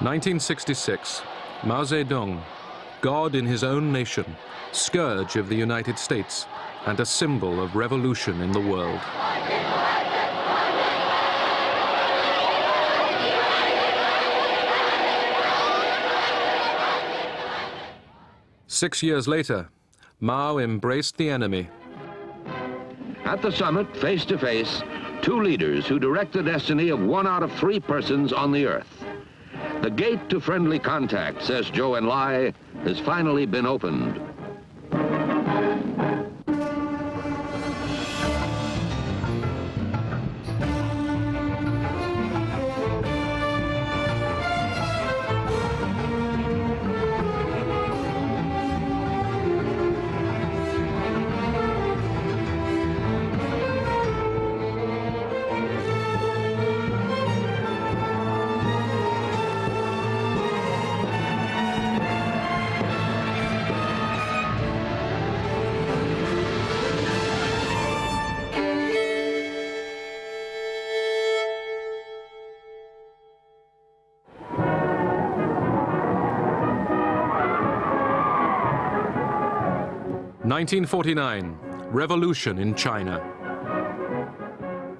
1966, Mao Zedong, God in his own nation, scourge of the United States, and a symbol of revolution in the world. Six years later, Mao embraced the enemy. At the summit, face to face, two leaders who direct the destiny of 1 out of 3 persons on the earth. The gate to friendly contact, says Zhou Enlai, has finally been opened. (1949) Revolution in China.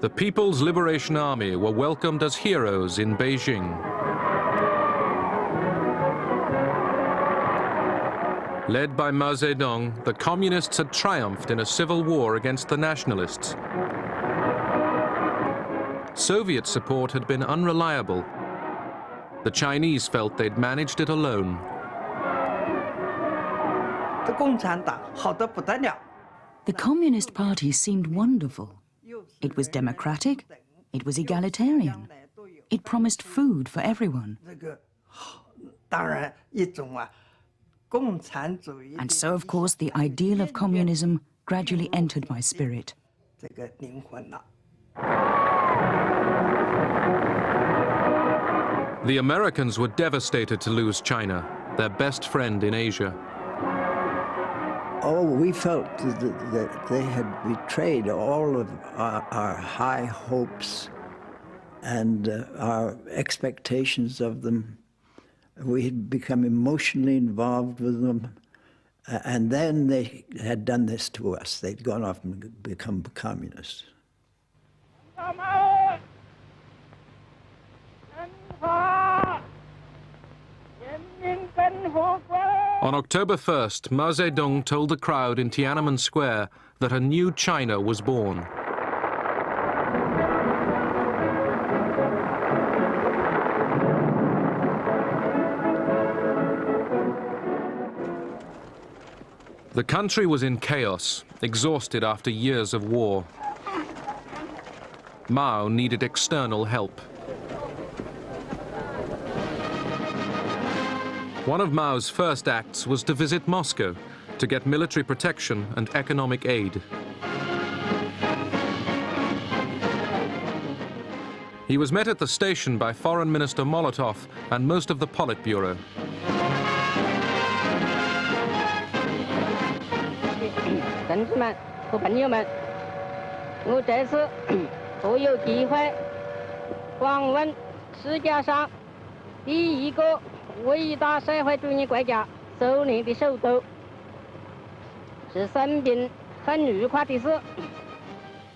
The People's Liberation Army were welcomed as heroes in Beijing. Led by Mao Zedong, the communists had triumphed in a civil war against the nationalists. Soviet support had been unreliable. The Chinese felt they'd managed it alone. The Communist Party seemed wonderful. It was democratic, it was egalitarian, it promised food for everyone. And so, of course, the ideal of communism gradually entered my spirit. The Americans were devastated to lose China, their best friend in Asia. Oh, we felt that they had betrayed all of our high hopes and our expectations of them. We had become emotionally involved with them. And then they had done this to us. They'd gone off and become communists. On October 1st, Mao Zedong told the crowd in Tiananmen Square that a new China was born. The country was in chaos, exhausted after years of war. Mao needed external help. One of Mao's first acts was to visit Moscow to get military protection and economic aid. He was met at the station by Foreign Minister Molotov and most of the Politburo.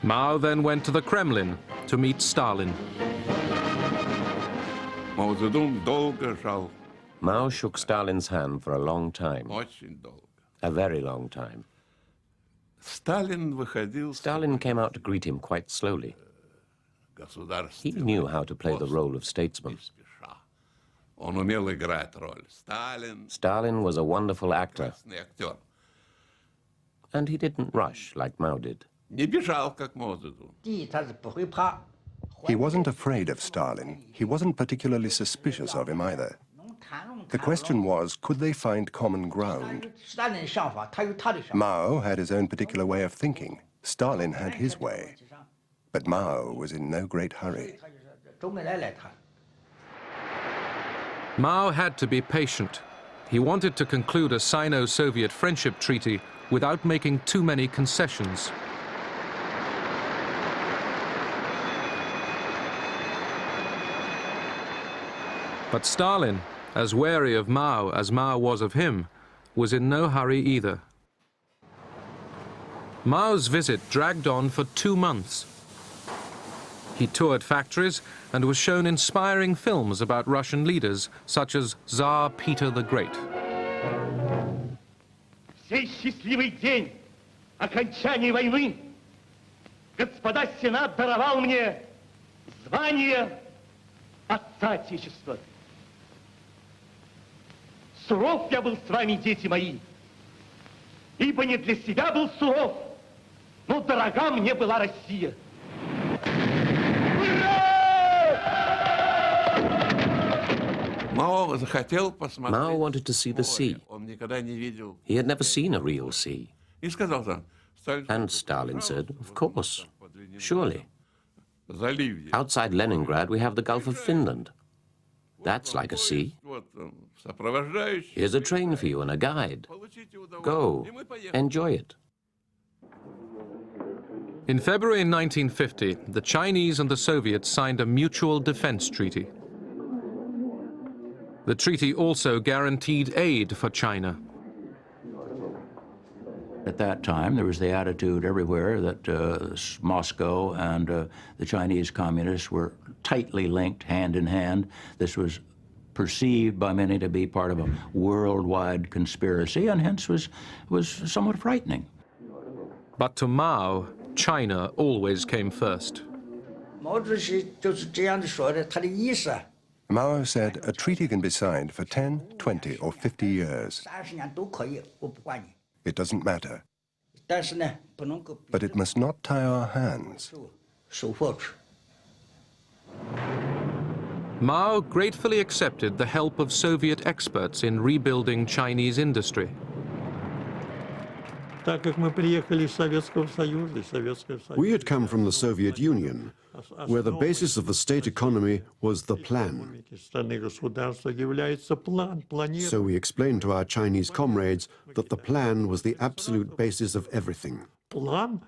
Mao then went to the Kremlin to meet Stalin. Mao shook Stalin's hand for a long time, a very long time. Stalin came out to greet him quite slowly. He knew how to play the role of statesman. Stalin was a wonderful actor, and he didn't rush like Mao did. He wasn't afraid of Stalin. He wasn't particularly suspicious of him either. The question was, could they find common ground? Mao had his own particular way of thinking. Stalin had his way. But Mao was in no great hurry. Mao had to be patient. He wanted to conclude a Sino-Soviet friendship treaty without making too many concessions. But Stalin, as wary of Mao as Mao was of him, was in no hurry either. Mao's visit dragged on for 2 months. He toured factories and was shown inspiring films about Russian leaders, such as Tsar Peter the Great. Сей счастливый день окончания войны господа Сенат даровал мне звание Отца Отечества. Суров я был с вами, дети мои, ибо не для себя был суров, но дорога мне была Россия. Mao wanted to see the sea. He had never seen a real sea. And Stalin said, of course, surely. Outside Leningrad, we have the Gulf of Finland. That's like a sea. Here's a train for you and a guide. Go, enjoy it. In February 1950, the Chinese and the Soviets signed a mutual defense treaty. The treaty also guaranteed aid for China. At that time, there was the attitude everywhere that Moscow and the Chinese communists were tightly linked, hand in hand. This was perceived by many to be part of a worldwide conspiracy, and hence was somewhat frightening. But to Mao, China always came first. Mao said a treaty can be signed for 10, 20, or 50 years. It doesn't matter. But it must not tie our hands. Mao gratefully accepted the help of Soviet experts in rebuilding Chinese industry. We had come from the Soviet Union, where the basis of the state economy was the plan. So we explained to our Chinese comrades that the plan was the absolute basis of everything. The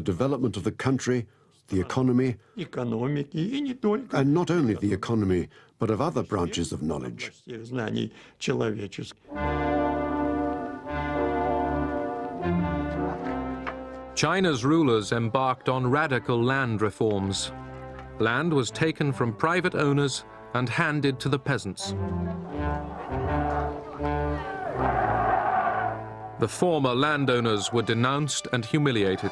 development of the country, the economy, and not only the economy, but of other branches of knowledge. China's rulers embarked on radical land reforms. Land was taken from private owners and handed to the peasants. The former landowners were denounced and humiliated.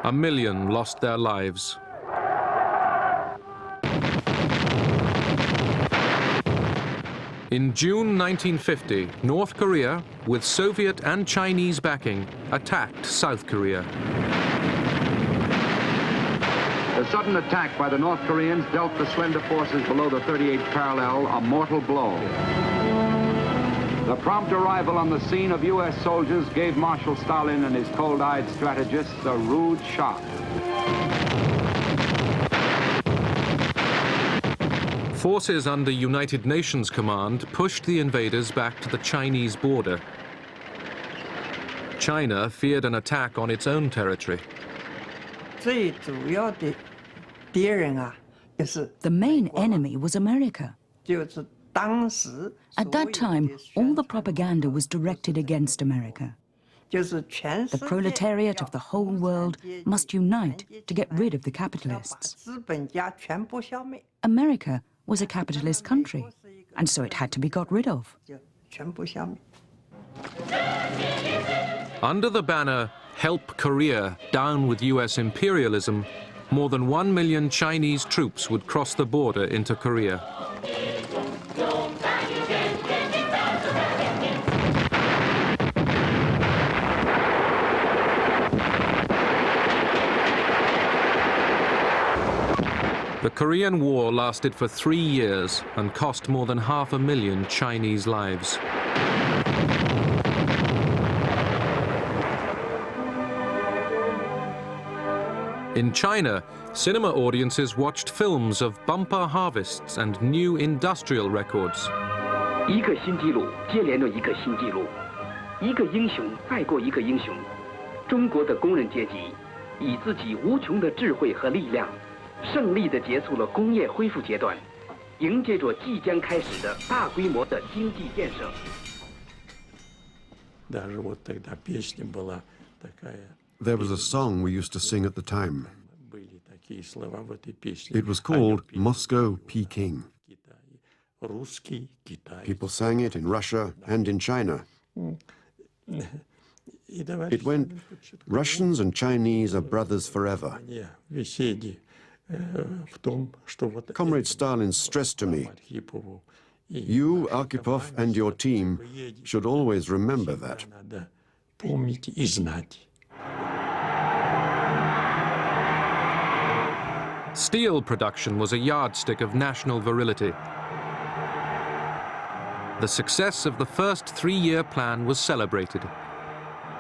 A million lost their lives. In June 1950, North Korea, with Soviet and Chinese backing, attacked South Korea. The sudden attack by the North Koreans dealt the slender forces below the 38th parallel a mortal blow. The prompt arrival on the scene of U.S. soldiers gave Marshal Stalin and his cold-eyed strategists a rude shock. Forces under United Nations command pushed the invaders back to the Chinese border. China feared an attack on its own territory. The main enemy was America. At that time, all the propaganda was directed against America. The proletariat of the whole world must unite to get rid of the capitalists. America was a capitalist country, and so it had to be got rid of. Under the banner, "Help Korea, down with US imperialism," more than 1 million Chinese troops would cross the border into Korea. The Korean War lasted for 3 years and cost more than 500,000 Chinese lives. In China, cinema audiences watched films of bumper harvests and new industrial records. 一个新纪录接连着一个新纪录，一个英雄再过一个英雄。中国的工人阶级以自己无穷的智慧和力量，胜利地结束了工业恢复阶段，迎接着即将开始的大规模的经济建设。 There was a song we used to sing at the time. It was called Moscow, Peking. People sang it in Russia and in China. It went, Russians and Chinese are brothers forever. Comrade Stalin stressed to me, you, Arkhipov, and your team should always remember that. Steel production was a yardstick of national virility. The success of the first 3-year plan was celebrated.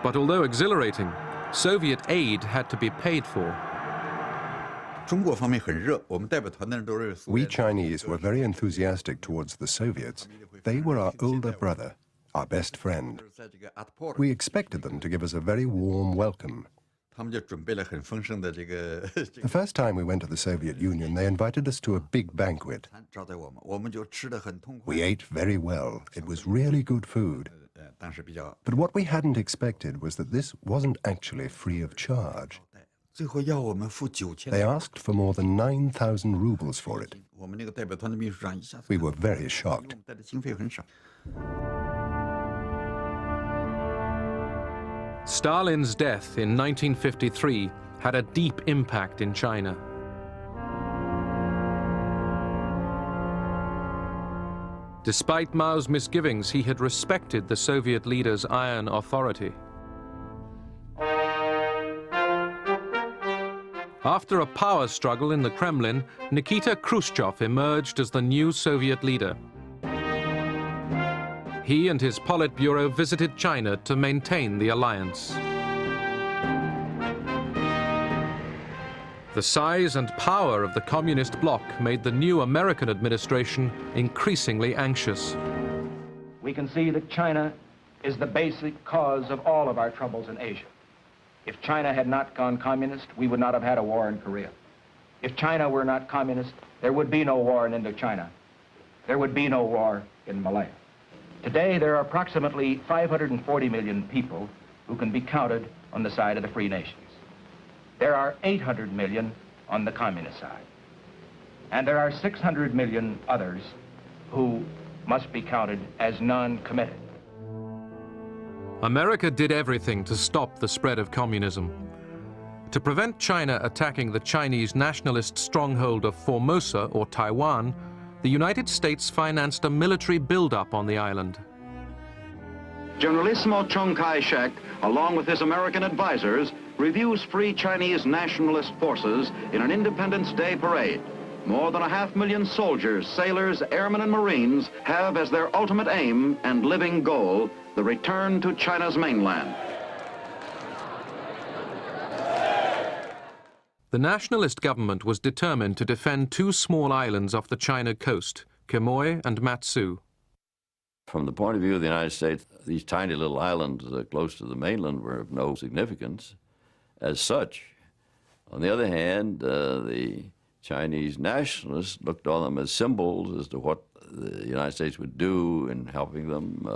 But although exhilarating, Soviet aid had to be paid for. We Chinese were very enthusiastic towards the Soviets. They were our older brother, our best friend. We expected them to give us a very warm welcome. The first time we went to the Soviet Union, they invited us to a big banquet. We ate very well. It was really good food. But what we hadn't expected was that this wasn't actually free of charge. They asked for more than 9,000 rubles for it. We were very shocked. Stalin's death in 1953 had a deep impact in China. Despite Mao's misgivings, he had respected the Soviet leader's iron authority. After a power struggle in the Kremlin, Nikita Khrushchev emerged as the new Soviet leader. He and his Politburo visited China to maintain the alliance. The size and power of the communist bloc made the new American administration increasingly anxious. We can see that China is the basic cause of all of our troubles in Asia. If China had not gone communist, we would not have had a war in Korea. If China were not communist, there would be no war in Indochina. There would be no war in Malaya. Today, there are approximately 540 million people who can be counted on the side of the free nations. There are 800 million on the communist side. And there are 600 million others who must be counted as non-committed. America did everything to stop the spread of communism. To prevent China attacking the Chinese nationalist stronghold of Formosa or Taiwan, the United States financed a military buildup on the island. Generalissimo Chiang Kai-shek, along with his American advisors, reviews Free Chinese nationalist forces in an Independence Day parade. More than 500,000 soldiers, sailors, airmen, and Marines have as their ultimate aim and living goal the return to China's mainland. The nationalist government was determined to defend 2 small islands off the China coast, Quemoy and Matsu. From the point of view of the United States, these tiny little islands close to the mainland were of no significance as such. On the other hand, the Chinese nationalists looked on them as symbols as to what the United States would do in helping them.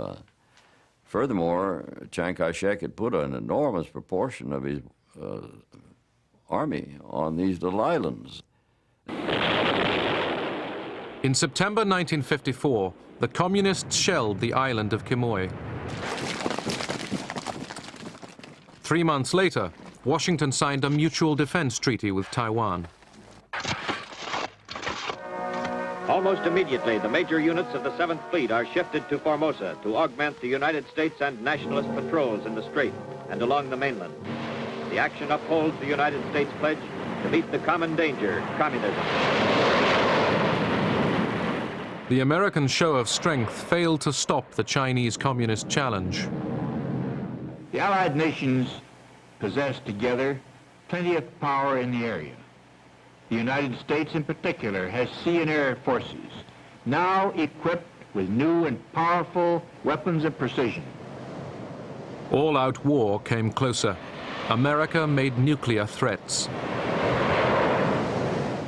Furthermore, Chiang Kai-shek had put an enormous proportion of his army on these little islands. In September 1954, the communists shelled the island of Quemoy. 3 months later, Washington signed a mutual defense treaty with Taiwan. Almost immediately, the major units of the 7th Fleet are shifted to Formosa to augment the United States and nationalist patrols in the Strait and along the mainland. The action upholds the United States pledge to meet the common danger, communism. The American show of strength failed to stop the Chinese communist challenge. The Allied nations possessed together 20th power in the area. The United States in particular has sea and air forces now equipped with new and powerful weapons of precision. All-out war came closer. America made nuclear threats.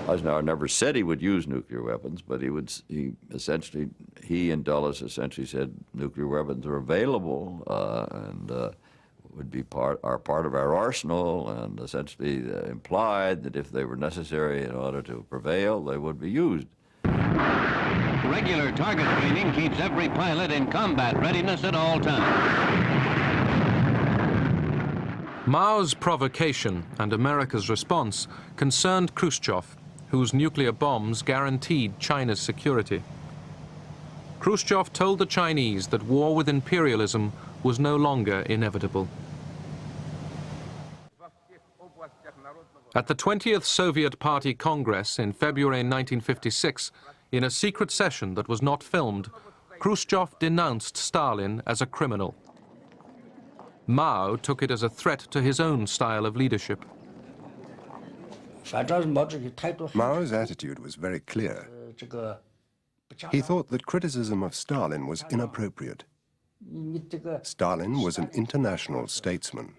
Eisenhower never said he would use nuclear weapons, but he and Dulles essentially said nuclear weapons are available and would be part of our arsenal, and essentially implied that if they were necessary in order to prevail, they would be used. Regular target training keeps every pilot in combat readiness at all times. Mao's provocation and America's response concerned Khrushchev, whose nuclear bombs guaranteed China's security. Khrushchev told the Chinese that war with imperialism was no longer inevitable. At the 20th Soviet Party Congress in February 1956, in a secret session that was not filmed, Khrushchev denounced Stalin as a criminal. Mao took it as a threat to his own style of leadership. Mao's attitude was very clear. He thought that criticism of Stalin was inappropriate. Stalin was an international statesman.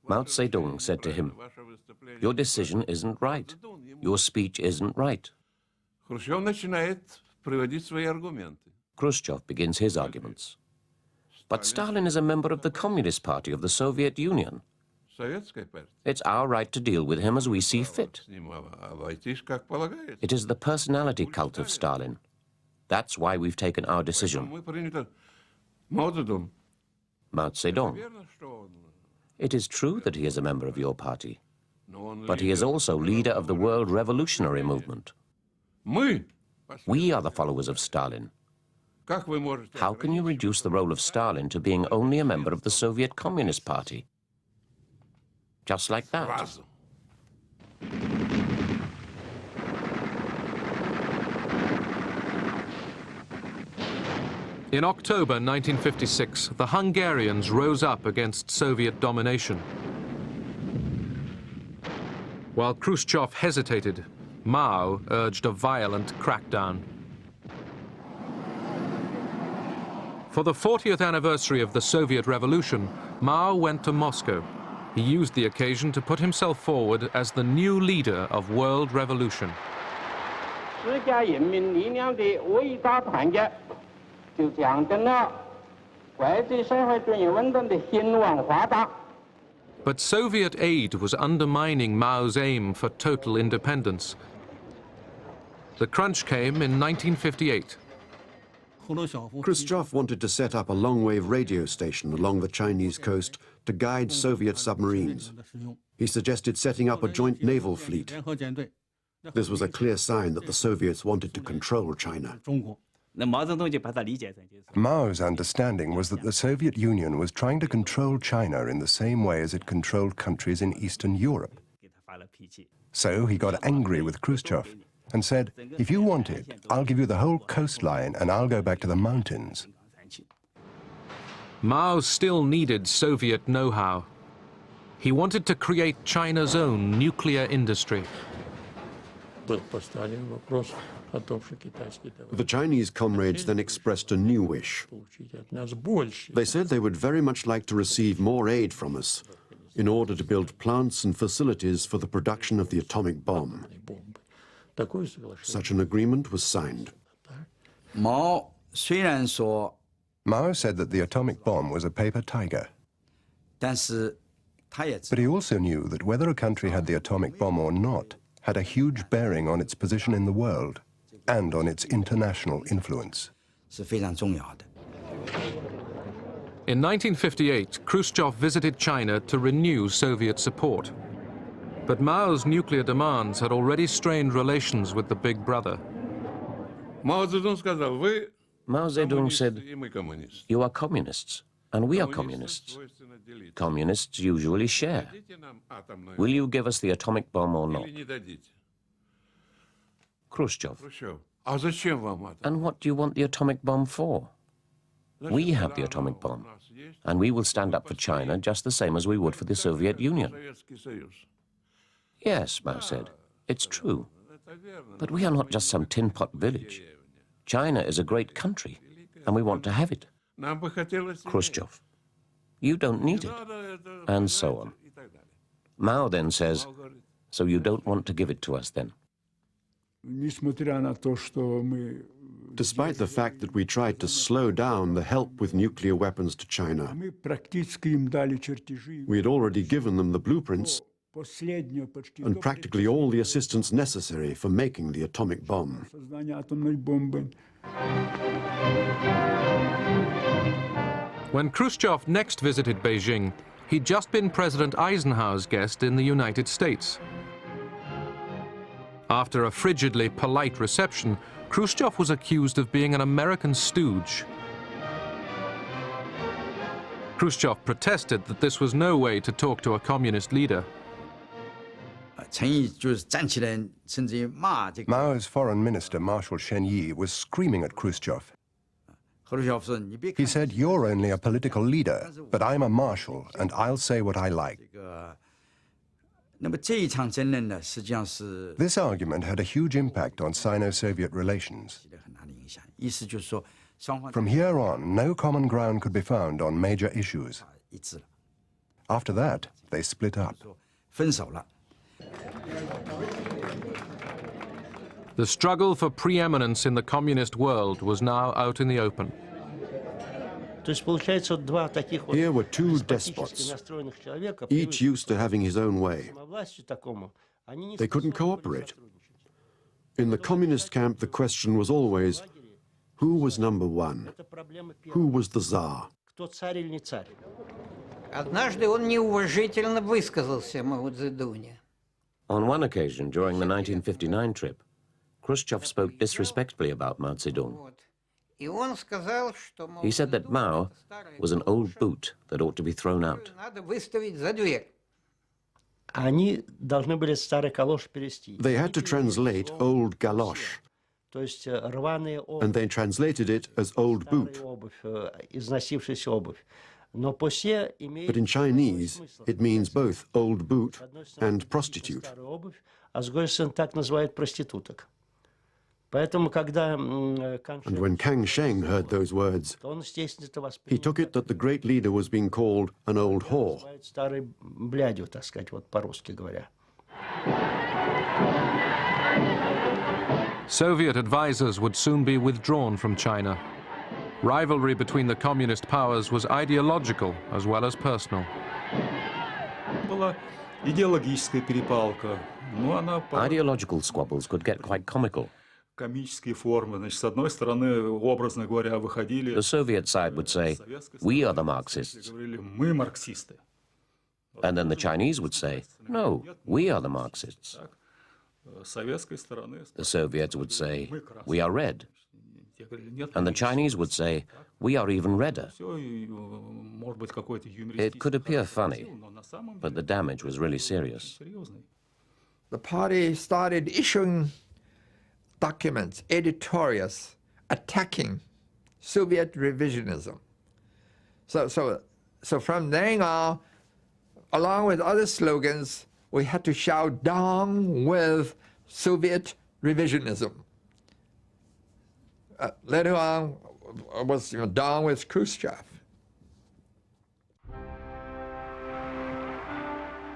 Mao Zedong said to him, "Your decision isn't right. Your speech isn't right." Khrushchev begins his arguments. But Stalin is a member of the Communist Party of the Soviet Union. It's our right to deal with him as we see fit. It is the personality cult of Stalin. That's why we've taken our decision. Mao Zedong. It is true that he is a member of your party, but he is also leader of the world revolutionary movement. We are the followers of Stalin. How can you reduce the role of Stalin to being only a member of the Soviet Communist Party? Just like that. In October 1956, the Hungarians rose up against Soviet domination. While Khrushchev hesitated, Mao urged a violent crackdown. For the 40th anniversary of the Soviet Revolution, Mao went to Moscow. He used the occasion to put himself forward as the new leader of world revolution. But Soviet aid was undermining Mao's aim for total independence. The crunch came in 1958. Khrushchev wanted to set up a long-wave radio station along the Chinese coast to guide Soviet submarines. He suggested setting up a joint naval fleet. This was a clear sign that the Soviets wanted to control China. Mao's understanding was that the Soviet Union was trying to control China in the same way as it controlled countries in Eastern Europe. So he got angry with Khrushchev and said, "If you want it, I'll give you the whole coastline and I'll go back to the mountains." Mao still needed Soviet know-how. He wanted to create China's own nuclear industry. The Chinese comrades then expressed a new wish. They said they would very much like to receive more aid from us in order to build plants and facilities for the production of the atomic bomb. Such an agreement was signed. Mao said that the atomic bomb was a paper tiger. But he also knew that whether a country had the atomic bomb or not had a huge bearing on its position in the world and on its international influence. In 1958, Khrushchev visited China to renew Soviet support. But Mao's nuclear demands had already strained relations with the big brother. Mao Zedong said, "You are communists, and we are communists. Communists usually share. Will you give us the atomic bomb or not?" Khrushchev, "And what do you want the atomic bomb for?" We have the atomic bomb, and we will stand up for China just the same as we would for the Soviet Union. Yes, Mao said, it's true. But we are not just some tin-pot village. China is a great country, and we want to have it. Khrushchev, you don't need it, and so on. Mao then says, so you don't want to give it to us then? Despite the fact that we tried to slow down the help with nuclear weapons to China, we had already given them the blueprints and practically all the assistance necessary for making the atomic bomb. When Khrushchev next visited Beijing, he'd just been President Eisenhower's guest in the United States. After a frigidly polite reception, Khrushchev was accused of being an American stooge. Khrushchev protested that this was no way to talk to a communist leader. Mao's foreign minister, Marshal Shen Yi, was screaming at Khrushchev. He said, "You're only a political leader, but I'm a marshal, and I'll say what I like." This argument had a huge impact on Sino-Soviet relations. From here on, no common ground could be found on major issues. After that, they split up. The struggle for preeminence in the communist world was now out in the open. Here were two despots, each used to having his own way. They couldn't cooperate. In the communist camp, the question was always, who was number one? Who was the Tsar? On one occasion, during the 1959 trip, Khrushchev spoke disrespectfully about Mao Zedong. He said that Mao was an old boot that ought to be thrown out. They had to translate old galosh, and they translated it as old boot. But in Chinese, it means both old boot and prostitute. And when Kang Sheng heard those words, he took it that the great leader was being called an old whore. Soviet advisors would soon be withdrawn from China. Rivalry between the communist powers was ideological as well as personal. Ideological squabbles could get quite comical. The Soviet side would say, "We are the Marxists." And then the Chinese would say, "No, we are the Marxists." The Soviets would say, "We are red." And the Chinese would say, "We are even redder." It could appear funny, but the damage was really serious. The party started issuing documents, editorials, attacking Soviet revisionism. So from then on, along with other slogans, we had to shout, "Down with Soviet revisionism." Later on, was down with Khrushchev.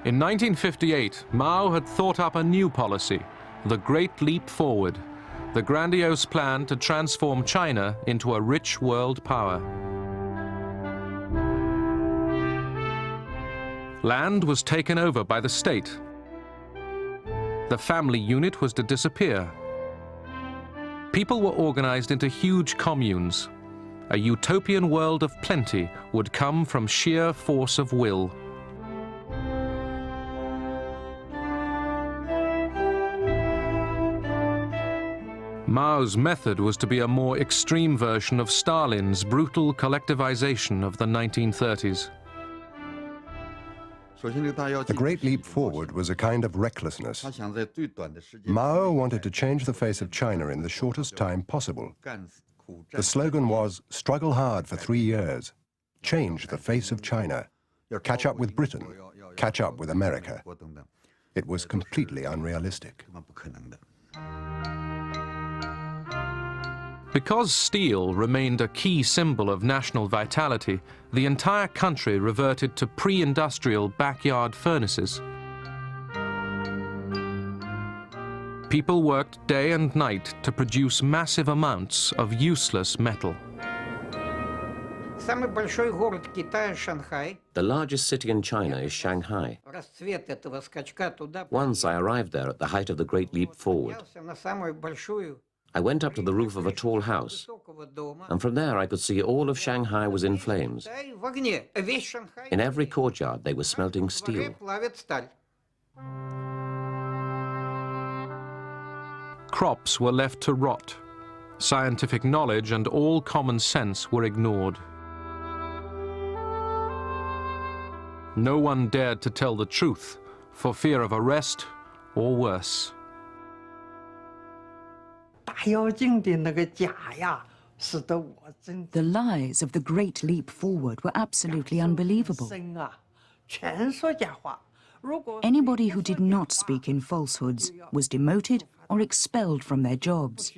In 1958, Mao had thought up a new policy, the Great Leap Forward, the grandiose plan to transform China into a rich world power. Land was taken over by the state. The family unit was to disappear. People were organized into huge communes. A utopian world of plenty would come from sheer force of will. Mao's method was to be a more extreme version of Stalin's brutal collectivization of the 1930s. The Great Leap Forward was a kind of recklessness. Mao wanted to change the face of China in the shortest time possible. The slogan was, struggle hard for 3 years, change the face of China, catch up with Britain, catch up with America. It was completely unrealistic. Because steel remained a key symbol of national vitality, the entire country reverted to pre-industrial backyard furnaces. People worked day and night to produce massive amounts of useless metal. The largest city in China is Shanghai. Once I arrived there at the height of the Great Leap Forward. I went up to the roof of a tall house, and from there I could see all of Shanghai was in flames. In every courtyard they were smelting steel. Crops were left to rot. Scientific knowledge and all common sense were ignored. No one dared to tell the truth for fear of arrest or worse. The lies of the Great Leap Forward were absolutely unbelievable. Anybody who did not speak in falsehoods was demoted or expelled from their jobs.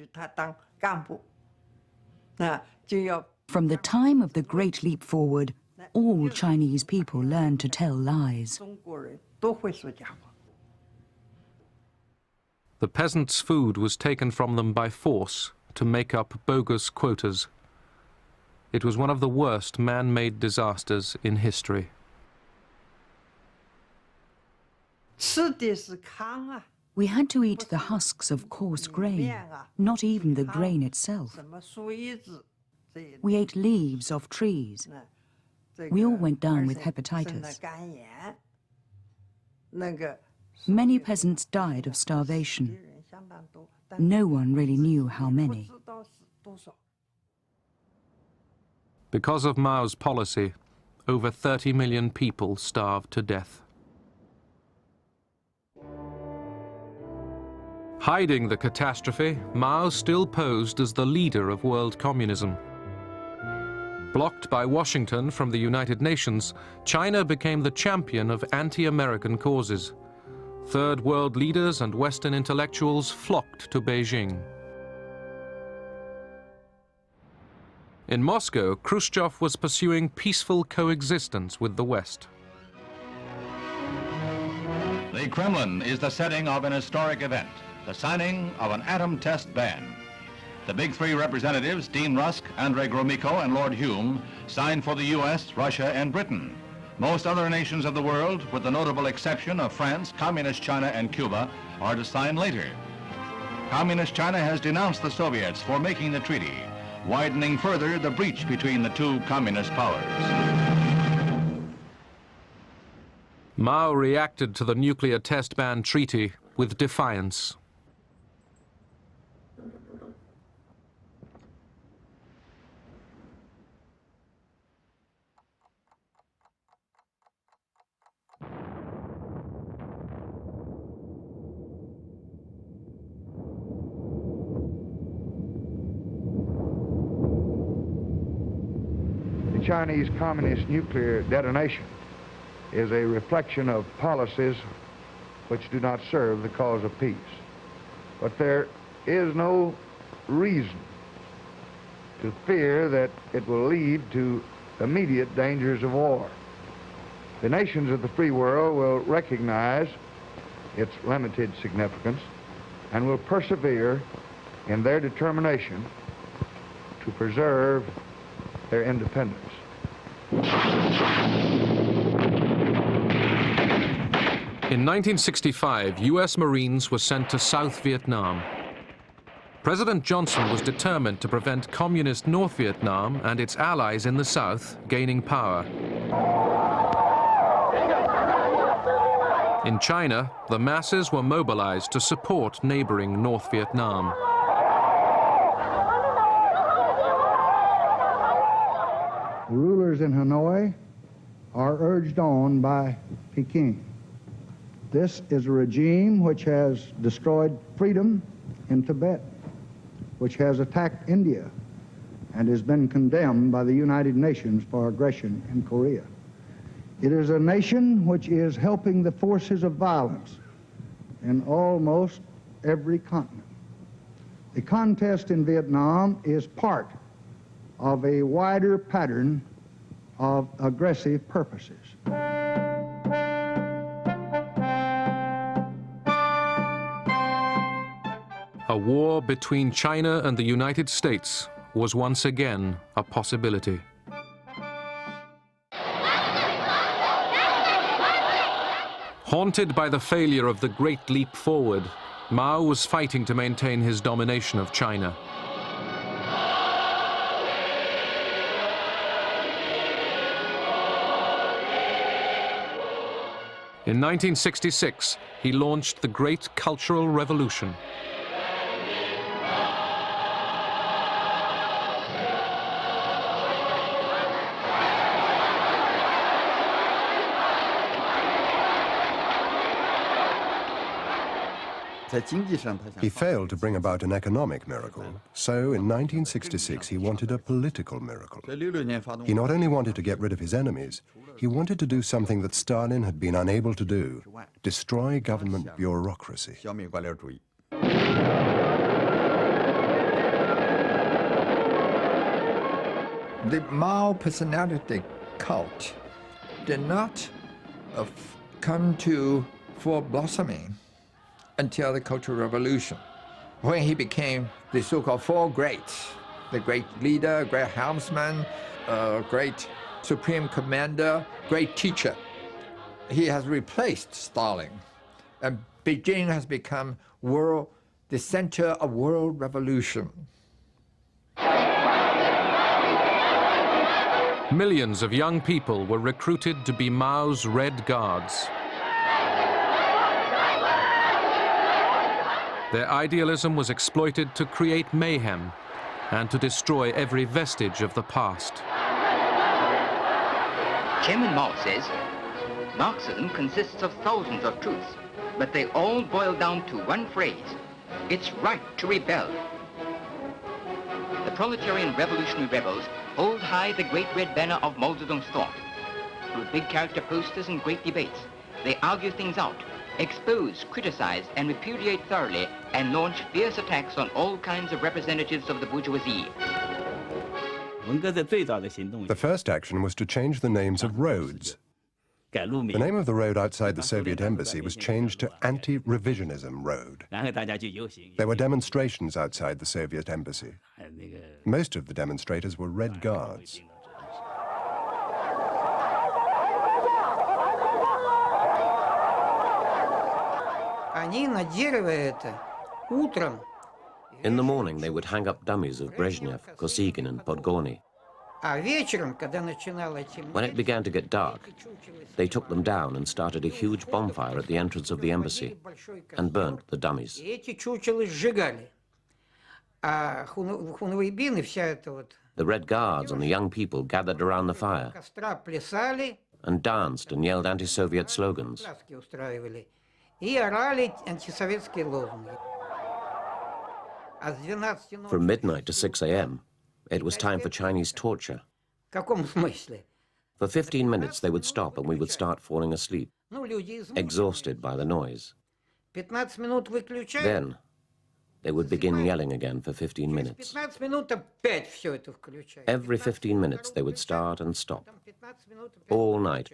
From the time of the Great Leap Forward, all Chinese people learned to tell lies. The peasants' food was taken from them by force to make up bogus quotas. It was one of the worst man-made disasters in history. We had to eat the husks of coarse grain, not even the grain itself. We ate leaves of trees. We all went down with hepatitis. Many peasants died of starvation. No one really knew how many. Because of Mao's policy, over 30 million people starved to death. Hiding the catastrophe, Mao still posed as the leader of world communism. Blocked by Washington from the United Nations, China became the champion of anti-American causes. Third world leaders and Western intellectuals flocked to Beijing. In Moscow, Khrushchev was pursuing peaceful coexistence with the West. The Kremlin is the setting of an historic event, the signing of an atom test ban. The big three representatives, Dean Rusk, Andrei Gromyko, and Lord Hugh, signed for the US, Russia, and Britain. Most other nations of the world, with the notable exception of France, Communist China, and Cuba, are to sign later. Communist China has denounced the Soviets for making the treaty, widening further the breach between the two communist powers. Mao reacted to the nuclear test ban treaty with defiance. The Chinese Communist nuclear detonation is a reflection of policies which do not serve the cause of peace. But there is no reason to fear that it will lead to immediate dangers of war. The nations of the free world will recognize its limited significance and will persevere in their determination to preserve their independence. In 1965, US Marines were sent to South Vietnam. President Johnson was determined to prevent communist North Vietnam and its allies in the South gaining power. In China, the masses were mobilized to support neighboring North Vietnam. The rulers in Hanoi are urged on by Peking. This is a regime which has destroyed freedom in Tibet, which has attacked India, and has been condemned by the United Nations for aggression in Korea. It is a nation which is helping the forces of violence in almost every continent. The contest in Vietnam is part of a wider pattern of aggressive purposes. A war between China and the United States was once again a possibility. Haunted by the failure of the Great Leap Forward, Mao was fighting to maintain his domination of China. In 1966, he launched the Great Cultural Revolution. He failed to bring about an economic miracle, so in 1966 he wanted a political miracle. He not only wanted to get rid of his enemies, he wanted to do something that Stalin had been unable to do: destroy government bureaucracy. The Mao personality cult did not come to full blossoming until the Cultural Revolution, when he became the so-called Four Greats: the great leader, great helmsman, great supreme commander, great teacher. He has replaced Stalin, and Beijing has become the center of world revolution. Millions of young people were recruited to be Mao's Red Guards. Their idealism was exploited to create mayhem and to destroy every vestige of the past. Chairman Mao says, Marxism consists of thousands of truths, but they all boil down to one phrase: it's right to rebel. The proletarian revolutionary rebels hold high the great red banner of Mao Zedong's thought. Through big character posters and great debates, they argue things out, expose, criticize, and repudiate thoroughly, and launch fierce attacks on all kinds of representatives of the bourgeoisie. The first action was to change the names of roads. The name of the road outside the Soviet embassy was changed to Anti-Revisionism Road. There were demonstrations outside the Soviet embassy. Most of the demonstrators were Red Guards. In the morning, they would hang up dummies of Brezhnev, Kosygin, and Podgorny. When it began to get dark, they took them down and started a huge bonfire at the entrance of the embassy and burnt the dummies. The Red Guards and the young people gathered around the fire and danced and yelled anti-Soviet slogans. From midnight to 6 a.m., it was time for Chinese torture. For 15 minutes, they would stop and we would start falling asleep, exhausted by the noise. Then, they would begin yelling again for 15 minutes. Every 15 minutes, they would start and stop, all night.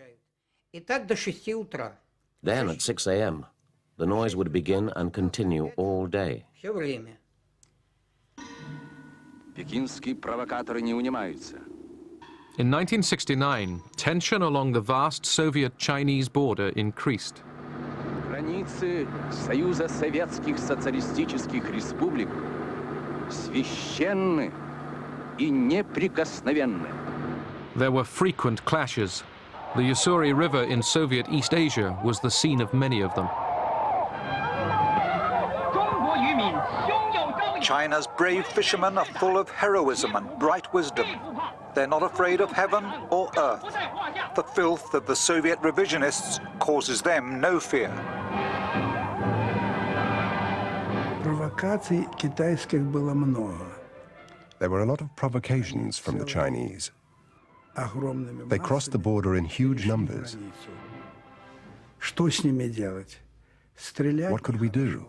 Then, at 6 a.m., the noise would begin and continue all day. In 1969, tension along the vast Soviet-Chinese border increased. Границы Союза Советских Социалистических Республик священны и неприкосновенны. There were frequent clashes. The Ussuri River in Soviet East Asia was the scene of many of them. China's brave fishermen are full of heroism and bright wisdom. They're not afraid of heaven or earth. The filth of the Soviet revisionists causes them no fear. Провокаций китайских было много. There were a lot of provocations from the Chinese. They crossed the border in huge numbers. What could we do?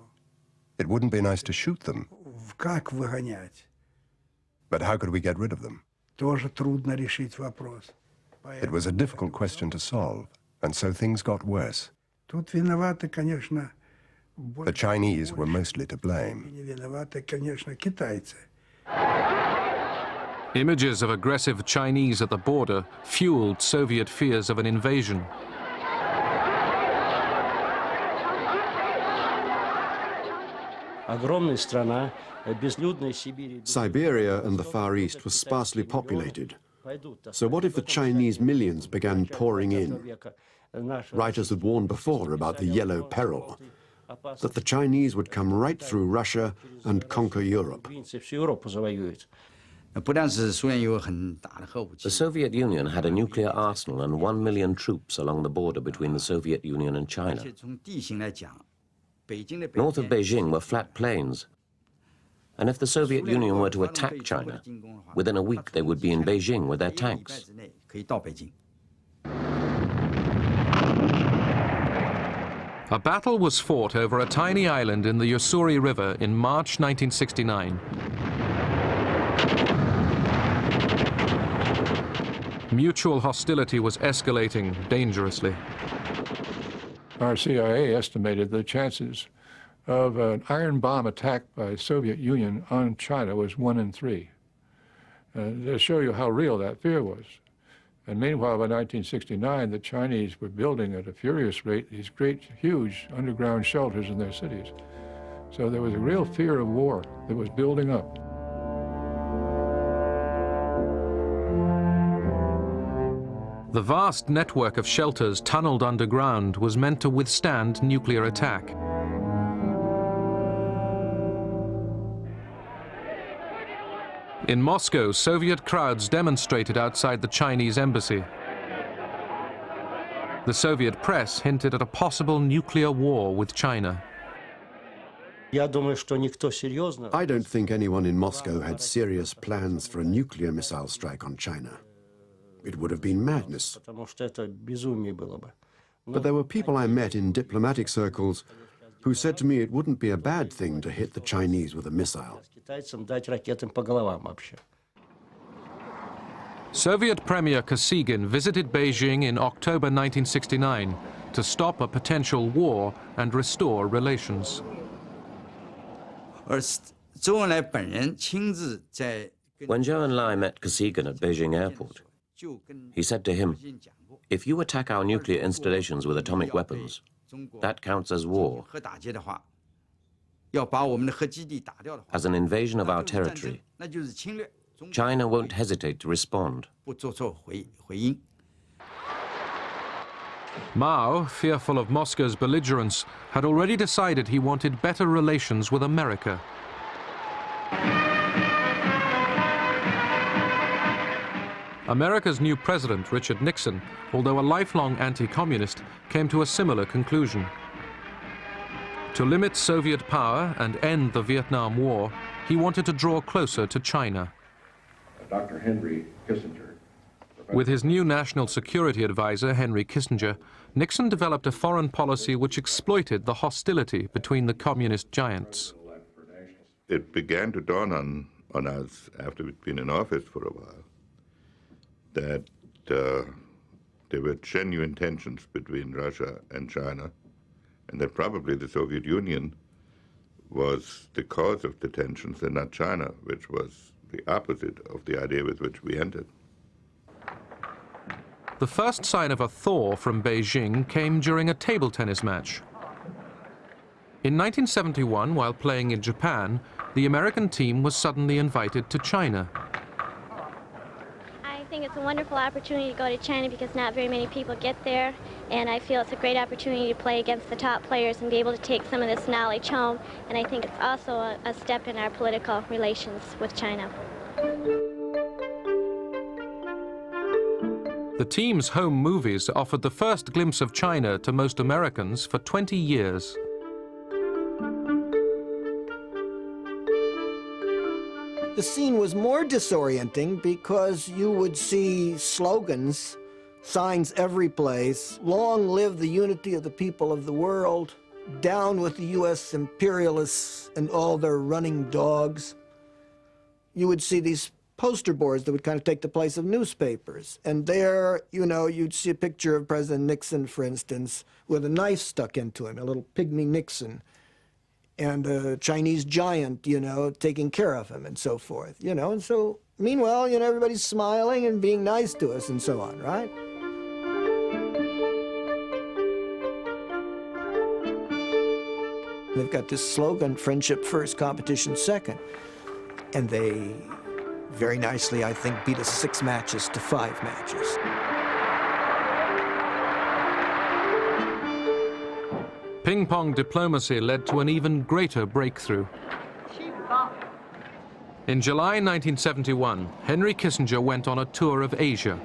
It wouldn't be nice to shoot them. But how could we get rid of them? It was a difficult question to solve, and so things got worse. The Chinese were mostly to blame. Images of aggressive Chinese at the border fueled Soviet fears of an invasion. Siberia and the Far East were sparsely populated. So what if the Chinese millions began pouring in? Writers had warned before about the Yellow Peril, that the Chinese would come right through Russia and conquer Europe. The Soviet Union had a nuclear arsenal and 1 million troops along the border between the Soviet Union and China. North of Beijing were flat plains. And if the Soviet Union were to attack China, within a week they would be in Beijing with their tanks. A battle was fought over a tiny island in the Ussuri River in March 1969. Mutual hostility was escalating dangerously. Our CIA estimated the chances of an iron bomb attack by the Soviet Union on China was 1 in 3. To show you how real that fear was. And meanwhile, by 1969, the Chinese were building at a furious rate these great, huge underground shelters in their cities. So there was a real fear of war that was building up. The vast network of shelters tunneled underground was meant to withstand nuclear attack. In Moscow, Soviet crowds demonstrated outside the Chinese embassy. The Soviet press hinted at a possible nuclear war with China. I don't think anyone in Moscow had serious plans for a nuclear missile strike on China. It would have been madness. But there were people I met in diplomatic circles who said to me it wouldn't be a bad thing to hit the Chinese with a missile. Soviet Premier Kosygin visited Beijing in October 1969 to stop a potential war and restore relations. When Zhou Enlai met Kosygin at Beijing airport, he said to him, "If you attack our nuclear installations with atomic weapons, that counts as war. As an invasion of our territory, China won't hesitate to respond." Mao, fearful of Moscow's belligerence, had already decided he wanted better relations with America. America's new president, Richard Nixon, although a lifelong anti-communist, came to a similar conclusion. To limit Soviet power and end the Vietnam War, he wanted to draw closer to China. Dr. Henry Kissinger. With his new national security advisor, Henry Kissinger, Nixon developed a foreign policy which exploited the hostility between the communist giants. It began to dawn on us, after we'd been in office for a while, that there were genuine tensions between Russia and China, and that probably the Soviet Union was the cause of the tensions and not China, which was the opposite of the idea with which we entered. The first sign of a thaw from Beijing came during a table tennis match. In 1971, while playing in Japan, the American team was suddenly invited to China. I think it's a wonderful opportunity to go to China because not very many people get there, and I feel it's a great opportunity to play against the top players and be able to take some of this knowledge home, and I think it's also a step in our political relations with China. The team's home movies offered the first glimpse of China to most Americans for 20 years. The scene was more disorienting because you would see slogans, signs every place, long live the unity of the people of the world, down with the U.S. imperialists and all their running dogs. You would see these poster boards that would kind of take the place of newspapers. And there, you know, you'd see a picture of President Nixon, for instance, with a knife stuck into him, a little pygmy Nixon, and a Chinese giant, you know, taking care of him and so forth, you know. And so, meanwhile, you know, everybody's smiling and being nice to us and so on, right? They've got this slogan, friendship first, competition second. And they very nicely, I think, beat us 6 matches to 5 matches. Ping-pong diplomacy led to an even greater breakthrough. In July 1971, Henry Kissinger went on a tour of Asia.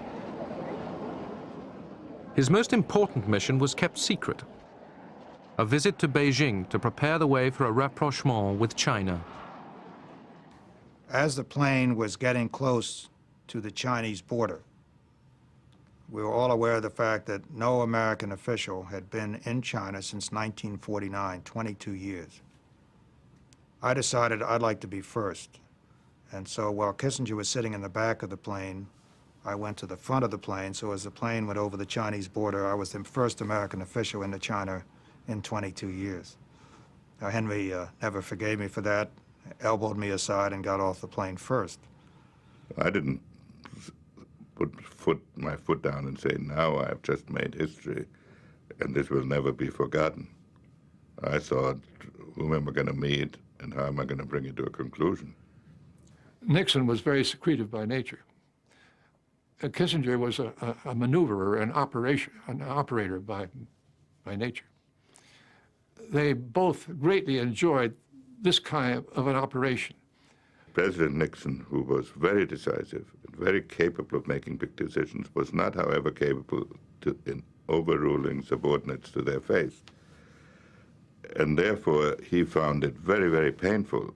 His most important mission was kept secret: a visit to Beijing to prepare the way for a rapprochement with China. As the plane was getting close to the Chinese border, we were all aware of the fact that no American official had been in China since 1949, 22 years. I decided I'd like to be first. And so while Kissinger was sitting in the back of the plane, I went to the front of the plane. So as the plane went over the Chinese border, I was the first American official into China in 22 years. Now, Henry never forgave me for that, elbowed me aside and got off the plane first. I didn't put my foot down and say, now I've just made history and this will never be forgotten. I thought, whom am I going to meet and how am I going to bring it to a conclusion? Nixon was very secretive by nature. Kissinger was a maneuverer, an operator by nature. They both greatly enjoyed this kind of an operation. President Nixon, who was very decisive and very capable of making big decisions, was not, however, capable in overruling subordinates to their face. And therefore, he found it very, very painful.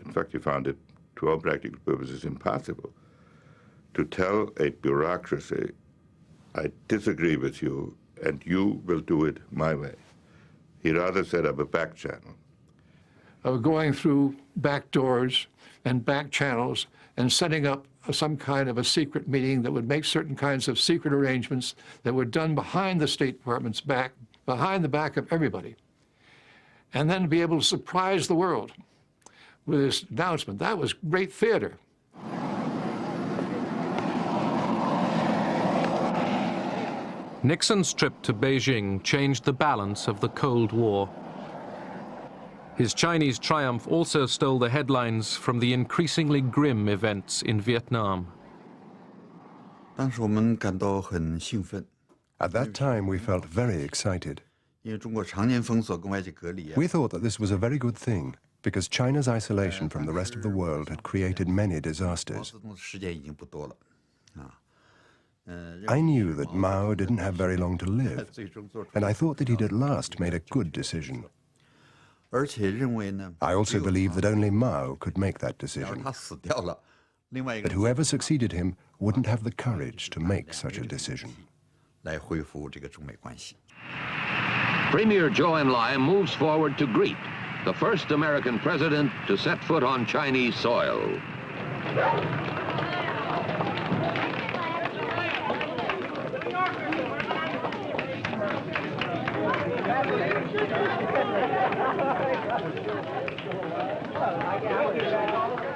In fact, he found it, to all practical purposes, impossible to tell a bureaucracy, I disagree with you, and you will do it my way. He rather set up a back channel. Going through back doors and back channels and setting up some kind of a secret meeting that would make certain kinds of secret arrangements that were done behind the State Department's back, behind the back of everybody, and then be able to surprise the world with this announcement. That was great theater. Nixon's trip to Beijing changed the balance of the Cold War. His Chinese triumph also stole the headlines from the increasingly grim events in Vietnam. At that time, we felt very excited. We thought that this was a very good thing, because China's isolation from the rest of the world had created many disasters. I knew that Mao didn't have very long to live, and I thought that he'd at last made a good decision. I also believed that only Mao could make that decision, that whoever succeeded him wouldn't have the courage to make such a decision. Premier Zhou Enlai moves forward to greet the first American president to set foot on Chinese soil.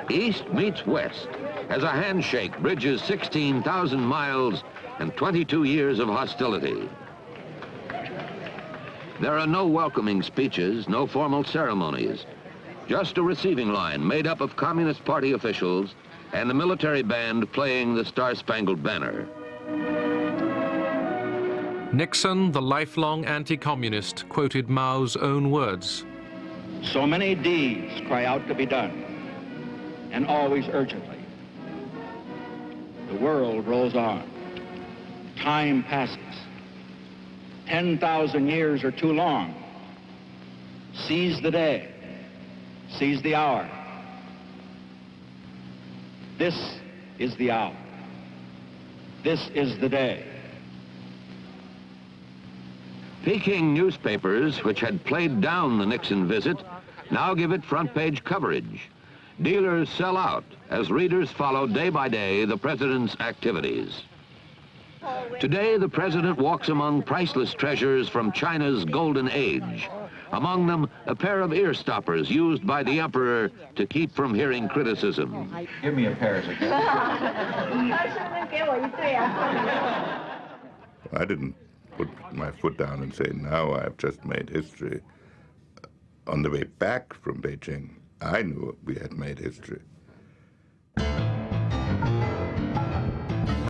East meets West as a handshake bridges 16,000 miles and 22 years of hostility. There are no welcoming speeches, no formal ceremonies, just a receiving line made up of Communist Party officials and the military band playing the Star-Spangled Banner. Nixon, the lifelong anti-communist, quoted Mao's own words. So many deeds cry out to be done, and always urgently. The world rolls on. Time passes. 10,000 years are too long. Seize the day. Seize the hour. This is the hour. This is the day. Peking newspapers, which had played down the Nixon visit, now give it front-page coverage. Dealers sell out as readers follow day by day the president's activities. Today, the president walks among priceless treasures from China's golden age. Among them, a pair of ear stoppers used by the emperor to keep from hearing criticism. Give me a pair. I didn't put my foot down and say, now I've just made history. On the way back from Beijing, I knew we had made history.